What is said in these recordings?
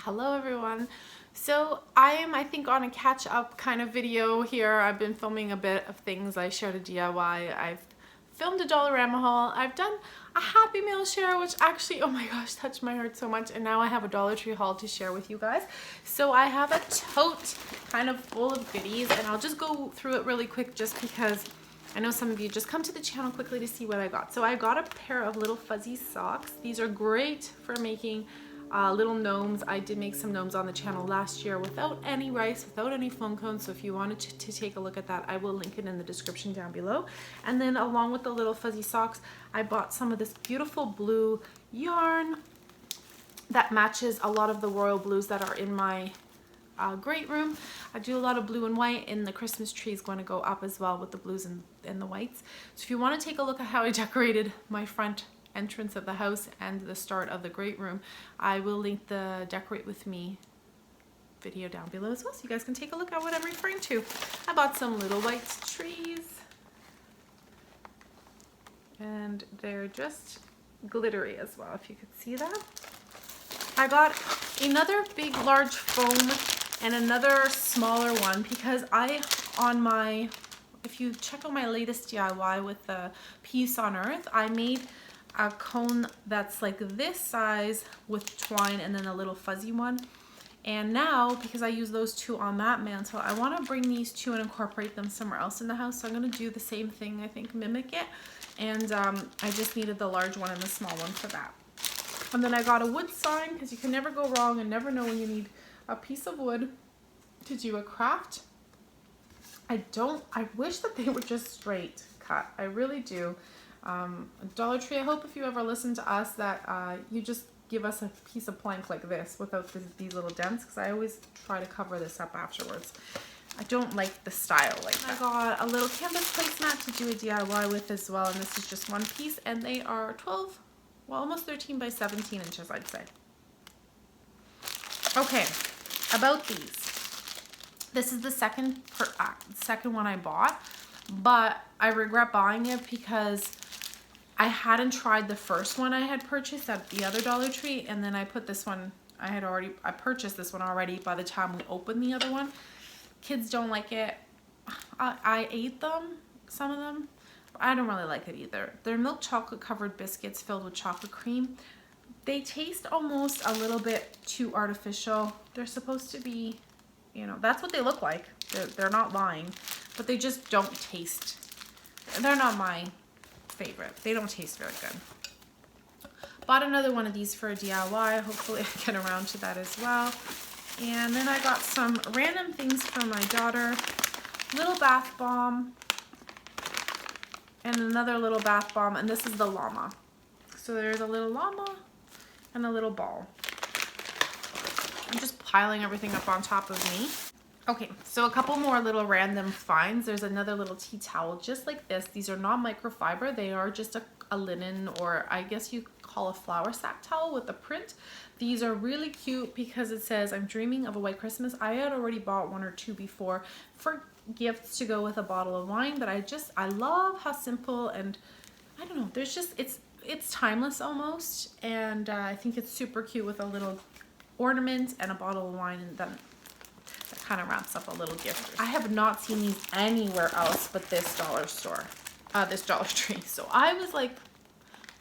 Hello everyone. So I am, I think, on a catch-up kind of video here. I've been filming a bit of things. I shared a DIY. I've filmed a Dollarama haul. I've done a Happy Meal share, which actually, oh my gosh, touched my heart so much. And now I have a Dollar Tree haul to share with you guys. So I have a tote kind of full of goodies, and I'll just go through it really quick just because I know some of you just come to the channel quickly to see what I got. So I got a pair of little fuzzy socks. These are great for making little gnomes. I did make some gnomes on the channel last year without any rice, without any foam cones. So if you wanted to take a look at that, I will link it in the description down below. And then along with the little fuzzy socks, I bought some of this beautiful blue yarn that matches a lot of the royal blues that are in my great room. I do a lot of blue and white, and the Christmas tree is going to go up as well with the blues and the whites. So if you want to take a look at how I decorated my front entrance of the house and the start of the great room, I will link the decorate with me video down below as well, so you guys can take a look at what I'm referring to. I bought some little white trees, and they're just glittery as well, if you could see that. I got another big large foam and another smaller one because if you check out my latest DIY with the Peace on Earth, I made a cone that's like this size with twine and then a little fuzzy one. And now, because I use those two on that mantle, I want to bring these two and incorporate them somewhere else in the house. So I'm going to do the same thing, I think, mimic it. And I just needed the large one and the small one for that. And then I got a wood sign because you can never go wrong and never know when you need a piece of wood to do a craft. I wish that they were just straight cut. I really do. Dollar Tree, I hope if you ever listen to us that you just give us a piece of plank like this without these little dents, because I always try to cover this up afterwards. I don't like the style like that. I got a little canvas placemat to do a DIY with as well, and this is just one piece, and they are 12, well, almost 13 by 17 inches, I'd say. Okay, about these. This is the second one I bought, but I regret buying it because I hadn't tried the first one I had purchased at the other Dollar Tree, and then I put this one, I purchased this one already by the time we opened the other one. Kids don't like it. I ate them, some of them, but I don't really like it either. They're milk chocolate covered biscuits filled with chocolate cream. They taste almost a little bit too artificial. They're supposed to be, you know, that's what they look like. They're not lying, but they just don't taste. They're not my favorite. They don't taste very good. Bought another one of these for a DIY. Hopefully I get around to that as well. And then I got some random things for my daughter. Little bath bomb and another little bath bomb, and this is the llama. So there's a little llama and a little ball. I'm just piling everything up on top of me. Okay, so a couple more little random finds. There's another little tea towel just like this. These are not microfiber. They are just a linen, or I guess you call a flour sack towel with a print. These are really cute because it says, "I'm dreaming of a white Christmas." I had already bought one or two before for gifts to go with a bottle of wine, but I love how simple, and I don't know, there's just, it's timeless almost, and I think it's super cute with a little ornament and a bottle of wine, and then that kind of wraps up a little gift. I have not seen these anywhere else but this dollar store, this Dollar Tree. So I was like,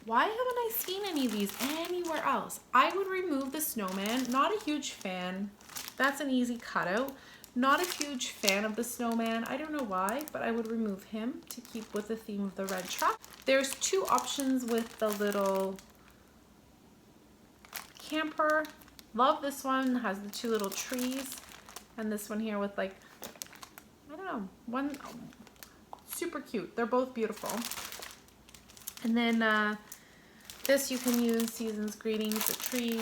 why haven't I seen any of these anywhere else? I would remove the snowman. Not a huge fan. That's an easy cutout. Not a huge fan of the snowman. I don't know why, but I would remove him to keep with the theme of the red truck. There's two options with the little camper. Love this one. It has the two little trees. And this one here with, like, I don't know, one super cute. They're both beautiful. And then this you can use Season's Greetings, a tree.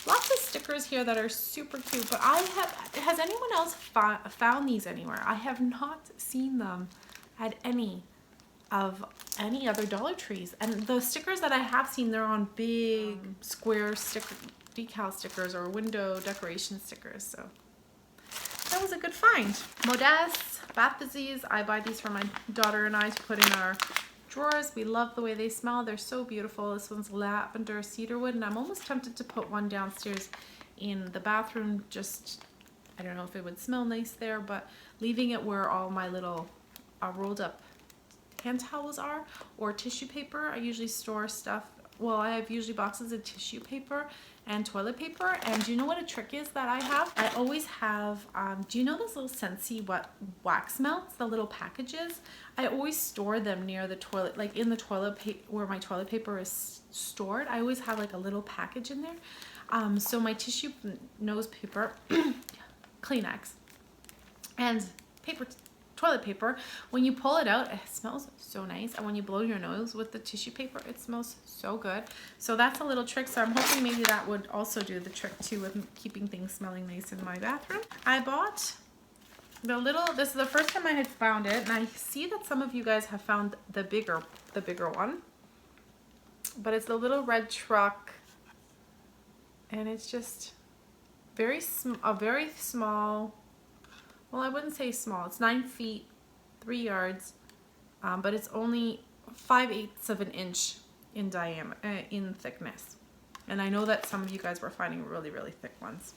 Lots of stickers here that are super cute, but has anyone else found these anywhere? I have not seen them at any other Dollar Trees. And the stickers that I have seen, they're on big square decal stickers or window decoration stickers. So that was a good find. Modeste bath fizzies. I buy these for my daughter and I to put in our drawers. We love the way they smell. They're so beautiful. This one's lavender cedarwood, and I'm almost tempted to put one downstairs in the bathroom, just, I don't know if it would smell nice there, but leaving it where all my little rolled up hand towels are, or tissue paper. I usually store stuff, well, I have usually boxes of tissue paper and toilet paper. And do you know what a trick is that I have? I always have, do you know those little Scentsy wax melts, the little packages? I always store them near the toilet, like in the toilet paper, where my toilet paper is stored. I always have like a little package in there. So my tissue, nose paper, Kleenex, and toilet paper, when you pull it out, it smells so nice, and when you blow your nose with the tissue paper, it smells so good. So that's a little trick. So I'm hoping maybe that would also do the trick too with keeping things smelling nice in my bathroom. I bought the little, this is the first time I had found it, and I see that some of you guys have found the bigger one, but it's the little red truck, and it's just a very small, well, I wouldn't say small, it's 9 feet 3 yards, but it's only 5/8 of an inch in diameter, in thickness. And I know that some of you guys were finding really, really thick ones.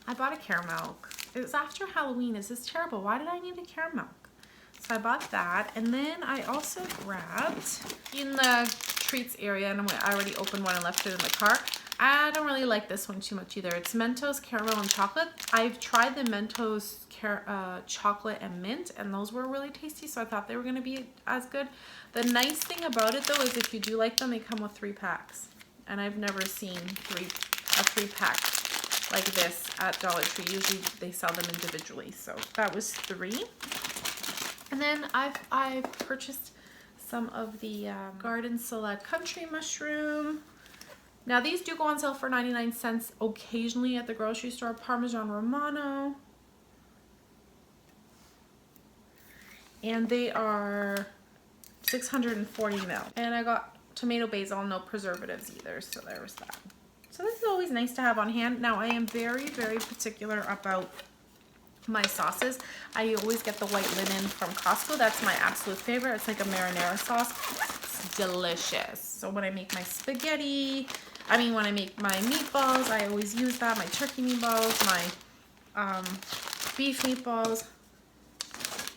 I bought a Caramilk. It was after Halloween. This is terrible. Why did I need a Caramilk? So I bought that, and then I also grabbed, in the treats area, and I already opened one and left it in the car. I don't really like this one too much either. It's Mentos Caramel and Chocolate. I've tried the Mentos Chocolate and Mint, and those were really tasty, so I thought they were going to be as good. The nice thing about it, though, is if you do like them, they come with 3 packs. And I've never seen a 3-pack like this at Dollar Tree. Usually they sell them individually, so that was 3. And then I purchased some of the Garden Select Country Mushroom. Now these do go on sale for 99 cents occasionally at the grocery store. Parmesan Romano. And they are 640 mil. And I got tomato basil, no preservatives either, so there was that. So this is always nice to have on hand. Now I am very, very particular about my sauces. I always get the white linen from Costco. That's my absolute favorite. It's like a marinara sauce. It's delicious. So when I make my spaghetti, when I make my meatballs, I always use that. My turkey meatballs, my beef meatballs,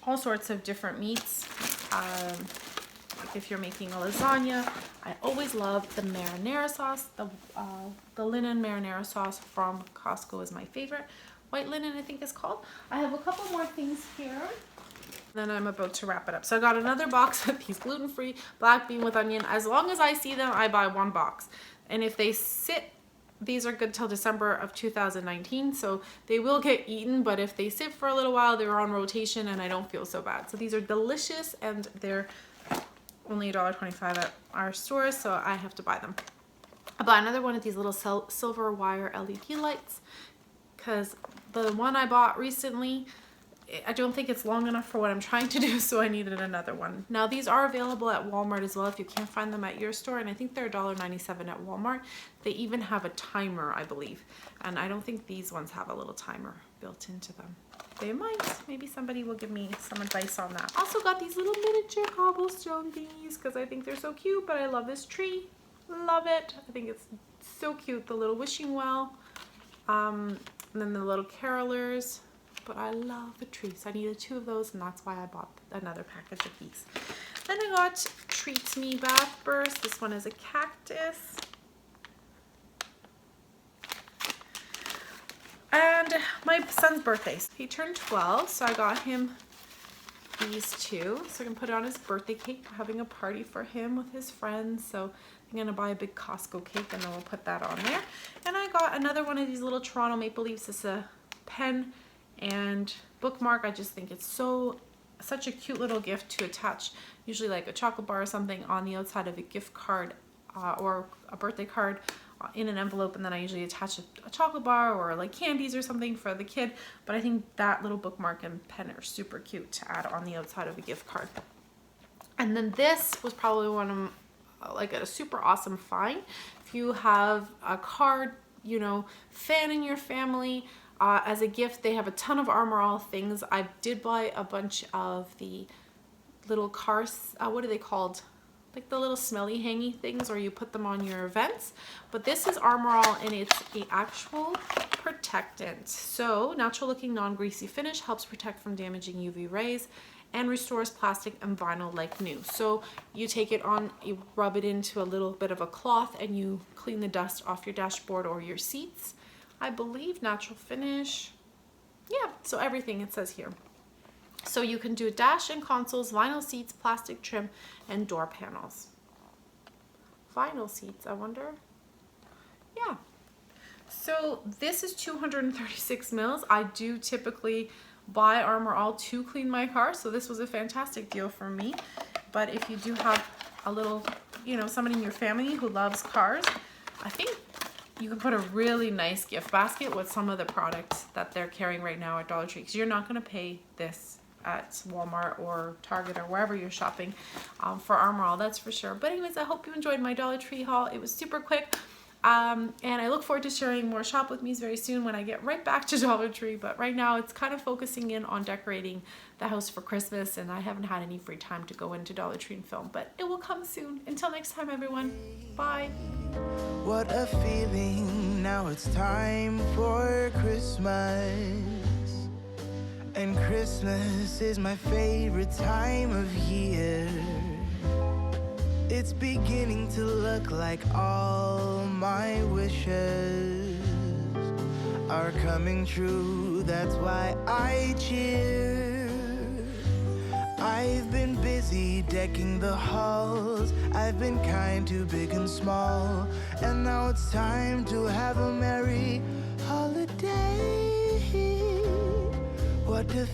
all sorts of different meats. Like if you're making a lasagna, I always love the marinara sauce. The linen marinara sauce from Costco is my favorite. White linen, I think it's called. I have a couple more things here. Then I'm about to wrap it up. So I got another box of these gluten-free black bean with onion. As long as I see them, I buy 1 box. And if they sit, these are good till December of 2019, so they will get eaten, but if they sit for a little while, they're on rotation and I don't feel so bad. So these are delicious, and they're only $1.25 at our stores, so I have to buy them. I bought another one of these little silver wire LED lights, because the one I bought recently, I don't think it's long enough for what I'm trying to do, so I needed another one. Now these are available at Walmart as well if you can't find them at your store, and I think they're $1.97 at Walmart. They even have a timer, I believe, and I don't think these ones have a little timer built into them. They might. Maybe somebody will give me some advice on that. Also got these little miniature cobblestone thingies because I think they're so cute, but I love this tree. Love it. I think it's so cute. The little wishing well, and then the little carolers. But I love the trees. I needed 2 of those, and that's why I bought another package of these. Then I got Treats Me Bath Burst. This one is a cactus. And my son's birthday. He turned 12, so I got him these 2. So I can put it on his birthday cake. We're having a party for him with his friends. So I'm going to buy a big Costco cake, and then we'll put that on there. And I got another one of these little Toronto Maple Leafs. It's a pen and bookmark. I just think it's such a cute little gift to attach, usually like a chocolate bar or something on the outside of a gift card or a birthday card in an envelope, and then I usually attach a chocolate bar or like candies or something for the kid. But I think that little bookmark and pen are super cute to add on the outside of a gift card. And then this was probably one of like a super awesome find. If you have a card, fan in your family, as a gift, they have a ton of Armor All things. I did buy a bunch of the little cars, what are they called? like the little smelly hangy things, or you put them on your vents. But this is Armor All, and it's an actual protectant. So natural looking non-greasy finish helps protect from damaging UV rays and restores plastic and vinyl like new. So you take it on, you rub it into a little bit of a cloth, and you clean the dust off your dashboard or your seats. I believe natural finish. Yeah, so everything it says here. So you can do dash and consoles, vinyl seats, plastic trim, and door panels. Vinyl seats, I wonder. Yeah. So this is 236 mils. I do typically buy Armor All to clean my car, so this was a fantastic deal for me. But if you do have a little, you know, somebody in your family who loves cars, I think you can put a really nice gift basket with some of the products that they're carrying right now at Dollar Tree, because you're not going to pay this at Walmart or Target or wherever you're shopping for Armor All, that's for sure. But anyways, I hope you enjoyed my Dollar Tree haul. It was super quick. And I look forward to sharing more shop with me's very soon when I get right back to Dollar Tree. But right now it's kind of focusing in on decorating the house for Christmas, and I haven't had any free time to go into Dollar Tree and film, but it will come soon. Until next time, everyone. Bye. What a feeling, now it's time for Christmas. And Christmas is my favorite time of year. It's beginning to look like all my wishes are coming true. That's why I cheer. I've been busy decking the halls. I've been kind to big and small. And now it's time to have a merry holiday. What a